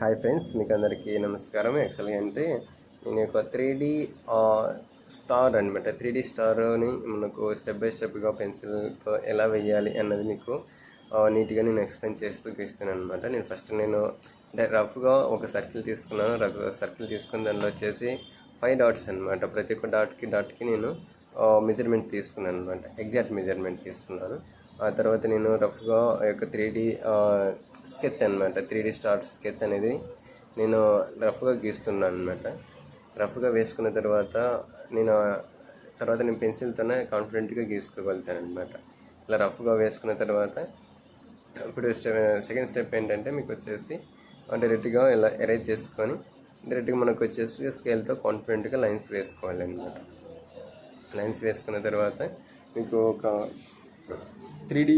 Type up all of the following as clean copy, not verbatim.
Hi friends, మీకు అందరికీ నమస్కారం. యాక్చువల్గా అంటే నేను ఒక 3D స్టార్ అనమాట. 3D స్టార్ని మనకు స్టెప్ బై స్టెప్గా పెన్సిల్తో ఎలా వేయాలి అన్నది మీకు నీట్గా నేను ఎక్స్ప్లెయిన్ చేస్తూ గీస్తాను అనమాట. నేను అంటే రఫ్గా ఒక సర్కిల్ తీసుకున్నాను. సర్కిల్ తీసుకుని దానిలో వచ్చేసి 5 డాట్స్ అనమాట. ప్రతి ఒక్క డాట్కి నేను మెజర్మెంట్ తీసుకున్నాను అనమాట. ఎగ్జాక్ట్ మెజర్మెంట్ తీసుకున్నాను. ఆ తర్వాత నేను రఫ్గా యొక్క 3D స్కెచ్ అనమాట. 3D స్టార్ స్కెచ్ అనేది నేను రఫ్గా గీస్తున్నాను అనమాట. రఫ్గా వేసుకున్న తర్వాత నేను పెన్సిల్తోనే కాన్ఫిడెంట్గా గీసుకోగలుగుతాను అనమాట. ఇలా రఫ్గా వేసుకున్న తర్వాత ఇప్పుడు సెకండ్ స్టెప్ ఏంటంటే మీకు వచ్చేసి డైరెక్ట్గా ఇలా ఎరేజ్ చేసుకొని డైరెక్ట్గా మనకు వచ్చేసి స్కేల్తో కాన్ఫిడెంట్గా లైన్స్ వేసుకోవాలి అనమాట. లైన్స్ వేసుకున్న తర్వాత మీకు ఒక 3D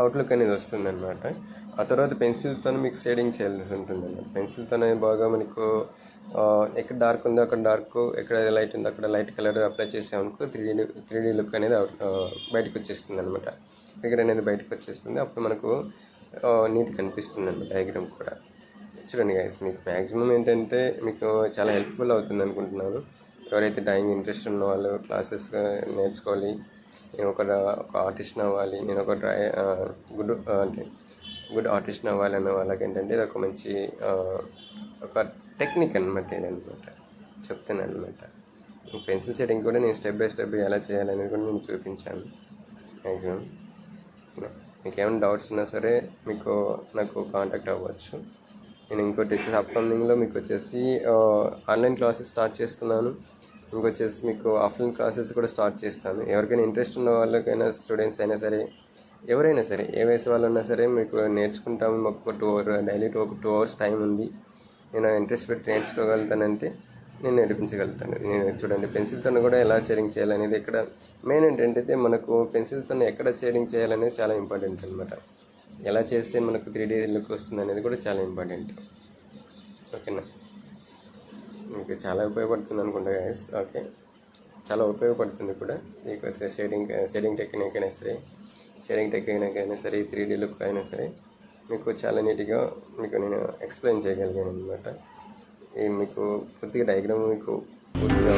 అవుట్లుక్ అనేది వస్తుంది అనమాట. ఆ తర్వాత పెన్సిల్తో మీకు షేడింగ్ చేయాల్సి ఉంటుంది అన్నమాట. పెన్సిల్తోనే బాగా మనకు ఎక్కడ డార్క్ ఉందో అక్కడ డార్క్, ఎక్కడ లైట్ ఉందో అక్కడ లైట్ కలర్ అప్లై చేసామనుకో 3D లుక్ అనేది బయటకు వచ్చేస్తుంది అనమాట. ఫిగర్ అనేది బయటకు వచ్చేస్తుంది. అప్పుడు మనకు నీట్గా కనిపిస్తుంది అనమాట డయాగ్రామ్ కూడా. చూడండి గైస్, మీకు మ్యాక్సిమం ఏంటంటే మీకు చాలా హెల్ప్ఫుల్ అవుతుంది అనుకుంటున్నాను. ఎవరైతే డ్రాయింగ్ ఇంట్రెస్ట్ ఉన్న వాళ్ళు క్లాసెస్ నేర్చుకోవాలి, నేను ఒక ఆర్టిస్ట్ అవ్వాలి, నేను ఒక గుడ్ ఆర్టిస్ట్ అవ్వాలి అన్న వాళ్ళకి ఏంటంటే ఇది ఒక మంచి ఒక టెక్నిక్ అనమాట. ఇదనమాట చెప్తాను అనమాట. పెన్సిల్ షేడింగ్ కూడా నేను స్టెప్ బై స్టెప్ ఎలా చేయాలనేది కూడా నేను చూపించాను. మ్యాక్సిమం మీకు ఏమైనా డౌట్స్ ఉన్నా సరే నాకు కాంటాక్ట్ అవ్వచ్చు. నేను ఇంకోటి వచ్చేసి అప్కమింగ్లో మీకు వచ్చేసి ఆన్లైన్ క్లాసెస్ స్టార్ట్ చేస్తున్నాను. ఇంకొచ్చేసి మీకు ఆఫ్లైన్ క్లాసెస్ కూడా స్టార్ట్ చేస్తాను. ఎవరికైనా ఇంట్రెస్ట్ ఉన్న వాళ్ళకైనా, స్టూడెంట్స్ అయినా సరే, ఎవరైనా సరే, ఏ వయసు వాళ్ళు ఉన్నా సరే మీకు నేర్చుకుంటాము. మాకు ఒక 2 hours డైలీ 2 hours టైం ఉంది. నేను ఇంట్రెస్ట్ పెట్టి నేర్చుకోగలుగుతానంటే నేను నేర్పించగలుగుతాను. నేను చూడండి పెన్సిల్తో కూడా ఎలా షేడింగ్ చేయాలనేది ఇక్కడ మెయిన్ ఏంటంటే మనకు పెన్సిల్తో ఎక్కడ షేడింగ్ చేయాలనేది చాలా ఇంపార్టెంట్ అనమాట. ఎలా చేస్తే మనకు 3D లుక్ వస్తుంది అనేది కూడా చాలా ఇంపార్టెంట్. ఓకేనా, మీకు చాలా ఉపయోగపడుతుంది అనుకుంటా గైస్. ఓకే, చాలా ఉపయోగపడుతుంది కూడా. మీకు వచ్చే షేడింగ్ టెక్నిక్ అయినా సరే 3D లుక్ అయినా సరే మీకు చాలా నీట్గా నేను ఎక్స్ప్లెయిన్ చేయగలిగాను అనమాట. మీకు పూర్తిగా డయాగ్రామ్ మీకు పూర్తిగా